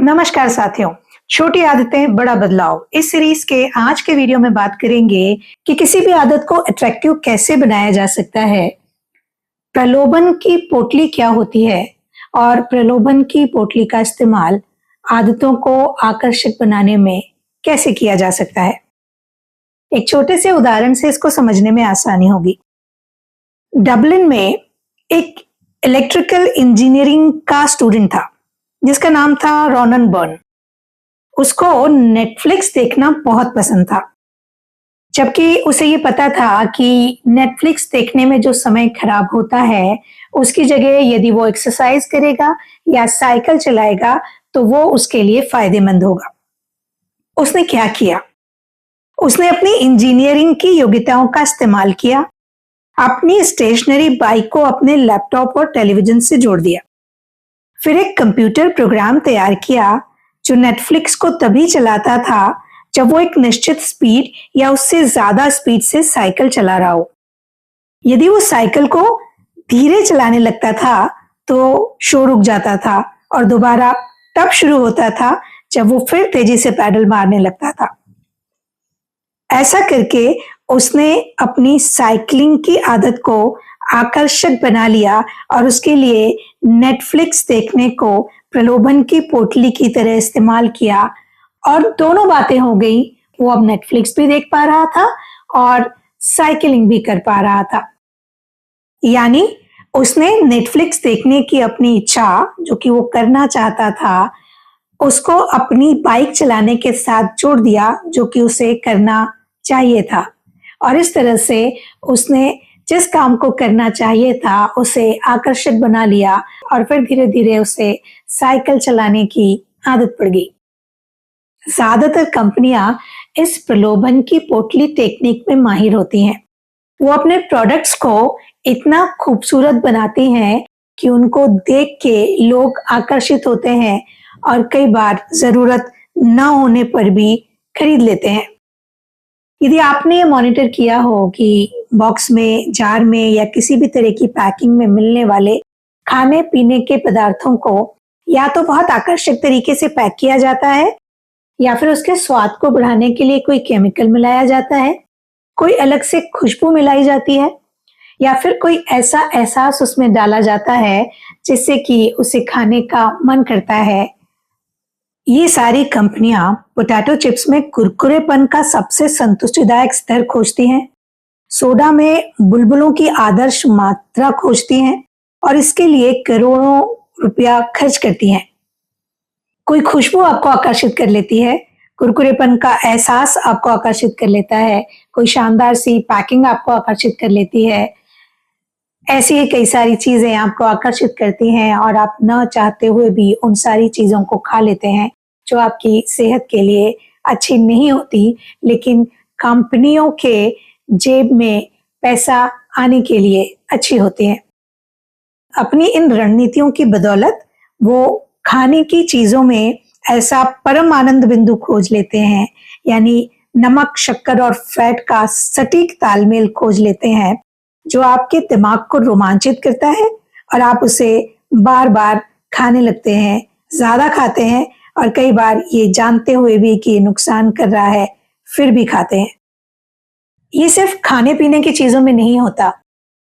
नमस्कार साथियों, छोटी आदतें बड़ा बदलाव। इस सीरीज के आज के वीडियो में बात करेंगे कि किसी भी आदत को अट्रैक्टिव कैसे बनाया जा सकता है, प्रलोभन की पोटली क्या होती है और प्रलोभन की पोटली का इस्तेमाल आदतों को आकर्षक बनाने में कैसे किया जा सकता है। एक छोटे से उदाहरण से इसको समझने में आसानी होगी। डबलिन में एक इलेक्ट्रिकल इंजीनियरिंग का स्टूडेंट था जिसका नाम था रोनन बर्न। उसको नेटफ्लिक्स देखना बहुत पसंद था, जबकि उसे ये पता था कि नेटफ्लिक्स देखने में जो समय खराब होता है उसकी जगह यदि वो एक्सरसाइज करेगा या साइकिल चलाएगा तो वो उसके लिए फायदेमंद होगा। उसने क्या किया? उसने अपनी इंजीनियरिंग की योग्यताओं का इस्तेमाल किया, अपनी स्टेशनरी बाइक को अपने लैपटॉप और टेलीविजन से जोड़ दिया, फिर एक कंप्यूटर प्रोग्राम तैयार किया जो नेटफ्लिक्स को तभी चलाता था जब वो एक निश्चित स्पीड या उससे ज्यादा स्पीड से साइकिल चला रहा हो। यदि वो साइकिल को धीरे चलाने लगता था तो शो रुक जाता था और दोबारा तब शुरू होता था जब वो फिर तेजी से पैडल मारने लगता था। ऐसा करके उसने अपनी साइकिलिंग की आदत को आकर्षक बना लिया और उसके लिए नेटफ्लिक्स देखने को प्रलोभन की पोटली की तरह इस्तेमाल किया और दोनों बातें हो गई। वो अब नेटफ्लिक्स भी देख पा रहा था और साइकिलिंग भी कर पा रहा था। यानी उसने नेटफ्लिक्स देखने की अपनी इच्छा, जो कि वो करना चाहता था, उसको अपनी बाइक चलाने के साथ जोड़ दिया जो कि उसे करना चाहिए था। और इस तरह से उसने जिस काम को करना चाहिए था उसे आकर्षक बना लिया और फिर धीरे धीरे उसे साइकिल चलाने की आदत पड़ गई। ज्यादातर कंपनियां इस प्रलोभन की पोटली टेक्निक में माहिर होती हैं। वो अपने प्रोडक्ट्स को इतना खूबसूरत बनाती हैं कि उनको देख के लोग आकर्षित होते हैं और कई बार जरूरत न होने पर भी खरीद लेते हैं। यदि आपने ये मॉनिटर किया हो कि बॉक्स में, जार में या किसी भी तरह की पैकिंग में मिलने वाले खाने पीने के पदार्थों को या तो बहुत आकर्षक तरीके से पैक किया जाता है या फिर उसके स्वाद को बढ़ाने के लिए कोई केमिकल मिलाया जाता है, कोई अलग से खुशबू मिलाई जाती है या फिर कोई ऐसा एहसास उसमें डाला जाता है जिससे कि उसे खाने का मन करता है। ये सारी कंपनियां पोटैटो चिप्स में कुरकुरेपन का सबसे संतुष्टिदायक स्तर खोजती हैं, सोडा में बुलबुलों की आदर्श मात्रा खोजती हैं और इसके लिए करोड़ों रुपया खर्च करती हैं। कोई खुशबू आपको आकर्षित कर लेती है, कुरकुरेपन का एहसास आपको आकर्षित कर लेता है, कोई शानदार सी पैकिंग आपको आकर्षित कर लेती है। ऐसी ही कई सारी चीजें आपको आकर्षित करती हैं और आप न चाहते हुए भी उन सारी चीजों को खा लेते हैं जो आपकी सेहत के लिए अच्छी नहीं होती, लेकिन कंपनियों के जेब में पैसा आने के लिए अच्छी होती हैं। अपनी इन रणनीतियों की बदौलत वो खाने की चीजों में ऐसा परम आनंद बिंदु खोज लेते हैं, यानी नमक, शक्कर और फैट का सटीक तालमेल खोज लेते हैं जो आपके दिमाग को रोमांचित करता है और आप उसे बार बार खाने लगते हैं, ज्यादा खाते हैं और कई बार ये जानते हुए भी कि नुकसान कर रहा है फिर भी खाते हैं। ये सिर्फ खाने पीने की चीजों में नहीं होता।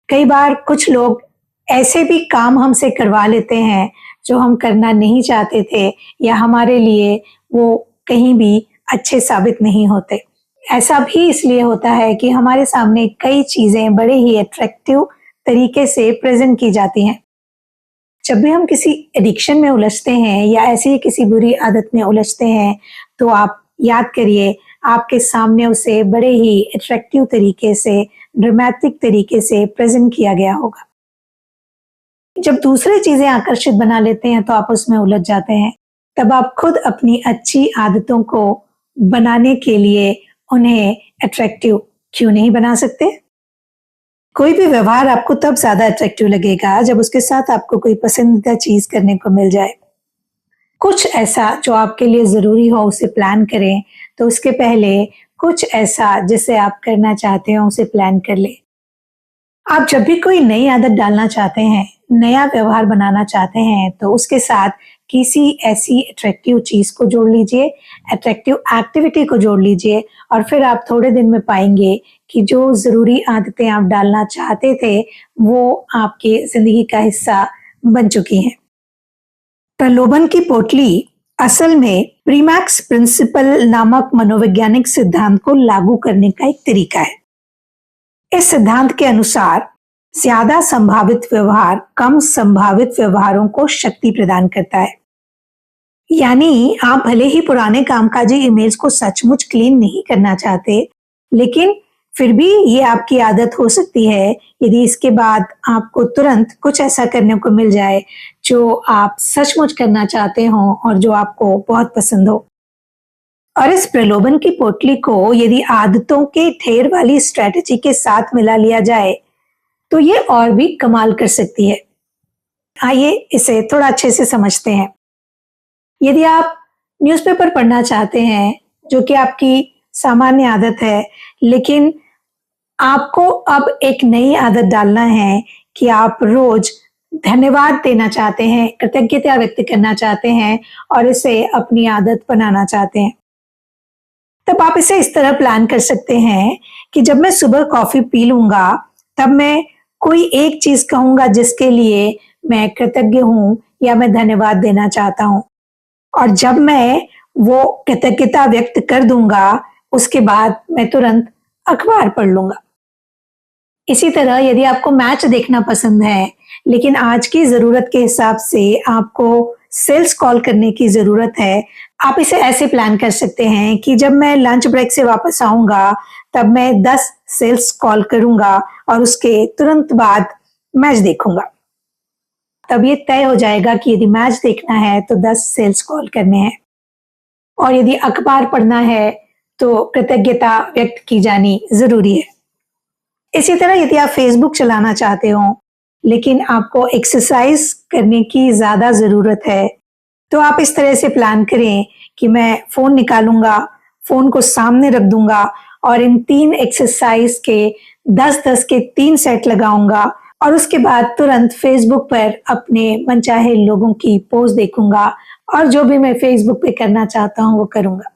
कई बार कुछ लोग ऐसे भी काम हमसे करवा लेते हैं जो हम करना नहीं चाहते थे या हमारे लिए वो कहीं भी अच्छे साबित नहीं होते। ऐसा भी इसलिए होता है कि हमारे सामने कई चीजें बड़े ही अट्रैक्टिव तरीके से प्रेजेंट की जाती हैं। जब भी हम किसी एडिक्शन में उलझते हैं या ऐसी किसी बुरी आदत में उलझते हैं तो आप याद करिए, आपके सामने उसे बड़े ही अट्रैक्टिव तरीके से, ड्रामेटिक तरीके से प्रेजेंट किया गया होगा। जब दूसरी चीजें आकर्षित बना लेते हैं तो आप उसमें उलझ जाते हैं। तब आप खुद अपनी अच्छी आदतों को बनाने के लिए उन्हें अट्रैक्टिव क्यों नहीं बना सकते? कोई भी व्यवहार आपको तब ज्यादा अट्रैक्टिव लगेगा जब उसके साथ आपको कोई पसंदीदा चीज करने को मिल जाए। कुछ ऐसा जो आपके लिए जरूरी हो उसे प्लान करें, तो उसके पहले कुछ ऐसा जिसे आप करना चाहते हो उसे प्लान कर ले। आप जब भी कोई नई आदत डालना चाहते हैं, नया व्यवहार बनाना चाहते हैं, तो उसके साथ किसी ऐसी अट्रैक्टिव चीज को जोड़ लीजिए, अट्रैक्टिव एक्टिविटी को जोड़ लीजिए और फिर आप थोड़े दिन में पाएंगे कि जो जरूरी आदतें आप डालना चाहते थे वो आपके जिंदगी का हिस्सा बन चुकी हैं। प्रलोभन की पोटली असल में प्रीमैक्स प्रिंसिपल नामक मनोवैज्ञानिक सिद्धांत को लागू करने का एक तरीका है। इस सिद्धांत के अनुसार ज्यादा संभावित व्यवहार कम संभावित व्यवहारों को शक्ति प्रदान करता है। यानी आप भले ही पुराने कामकाजी ईमेल्स को सचमुच क्लीन नहीं करना चाहते, लेकिन फिर भी ये आपकी आदत हो सकती है यदि इसके बाद आपको तुरंत कुछ ऐसा करने को मिल जाए जो आप सचमुच करना चाहते हो और जो आपको बहुत पसंद हो। और इस प्रलोभन की पोटली को यदि आदतों के ढेर वाली स्ट्रेटजी के साथ मिला लिया जाए तो ये और भी कमाल कर सकती है। आइए इसे थोड़ा अच्छे से समझते हैं। यदि आप न्यूज़पेपर पढ़ना चाहते हैं, जो कि आपकी सामान्य आदत है, लेकिन आपको अब एक नई आदत डालना है कि आप रोज धन्यवाद देना चाहते हैं, कृतज्ञता व्यक्त करना चाहते हैं और इसे अपनी आदत बनाना चाहते हैं, तब आप इसे इस तरह प्लान कर सकते हैं कि जब मैं सुबह कॉफी पी लूंगा तब मैं कोई एक चीज कहूंगा जिसके लिए मैं कृतज्ञ हूं या मैं धन्यवाद देना चाहता हूं, और जब मैं वो कृतज्ञता व्यक्त कर दूंगा उसके बाद मैं तुरंत अखबार पढ़ लूंगा। इसी तरह यदि आपको मैच देखना पसंद है लेकिन आज की जरूरत के हिसाब से आपको सेल्स कॉल करने की जरूरत है, आप इसे ऐसे प्लान कर सकते हैं कि जब मैं लंच ब्रेक से वापस आऊंगा तब मैं 10 सेल्स कॉल करूंगा और उसके तुरंत बाद मैच देखूंगा। तब ये तय हो जाएगा कि यदि मैच देखना है तो 10 सेल्स कॉल करने हैं और यदि अखबार पढ़ना है तो कृतज्ञता व्यक्त की जानी जरूरी है। इसी तरह यदि आप फेसबुक चलाना चाहते हो लेकिन आपको एक्सरसाइज करने की ज्यादा जरूरत है तो आप इस तरह से प्लान करें कि मैं फोन निकालूंगा, फोन को सामने रख दूंगा और इन 3 एक्सरसाइज के 10-10 के 3 सेट लगाऊंगा और उसके बाद तुरंत फेसबुक पर अपने मनचाहे लोगों की पोस्ट देखूंगा और जो भी मैं फेसबुक पे करना चाहता हूं वो करूंगा।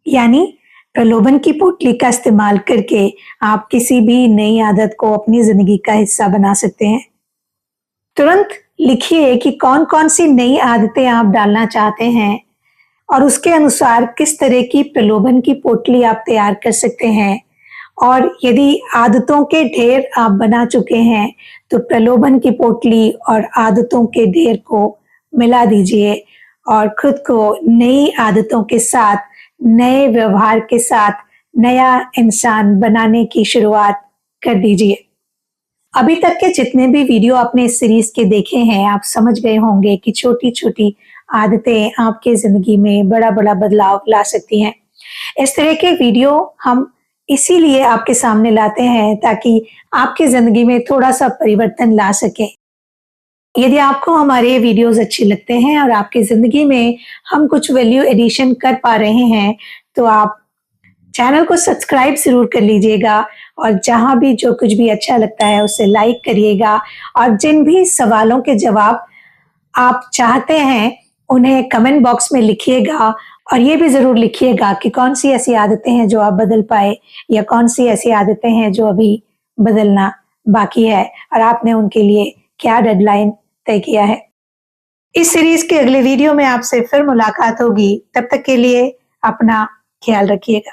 यानी प्रलोभन की पोटली का इस्तेमाल करके आप किसी भी नई आदत को अपनी जिंदगी का हिस्सा बना सकते हैं। तुरंत लिखिए कि कौन कौन सी नई आदतें आप डालना चाहते हैं और उसके अनुसार किस तरह की प्रलोभन की पोटली आप तैयार कर सकते हैं। और यदि आदतों के ढेर आप बना चुके हैं तो प्रलोभन की पोटली और आदतों के ढेर को मिला दीजिए और खुद को नई आदतों के साथ, नए व्यवहार के साथ नया इंसान बनाने की शुरुआत कर दीजिए। अभी तक के जितने भी वीडियो आपने इस सीरीज के देखे हैं, आप समझ गए होंगे कि छोटी छोटी आदतें आपके जिंदगी में बड़ा बड़ा बदलाव ला सकती हैं। इस तरह के वीडियो हम इसीलिए आपके सामने लाते हैं ताकि आपकी जिंदगी में थोड़ा सा परिवर्तन ला सके। यदि आपको हमारे वीडियोस अच्छे लगते हैं और आपकी जिंदगी में हम कुछ वैल्यू एडिशन कर पा रहे हैं तो आप चैनल को सब्सक्राइब जरूर कर लीजिएगा और जहां भी जो कुछ भी अच्छा लगता है उसे लाइक करिएगा और जिन भी सवालों के जवाब आप चाहते हैं उन्हें कमेंट बॉक्स में लिखिएगा और ये भी जरूर लिखिएगा कि कौन सी ऐसी आदतें हैं जो आप बदल पाए या कौन सी ऐसी आदतें हैं जो अभी बदलना बाकी है और आपने उनके लिए क्या डेडलाइन तय किया है। इस सीरीज के अगले वीडियो में आपसे फिर मुलाकात होगी, तब तक के लिए अपना ख्याल रखिएगा।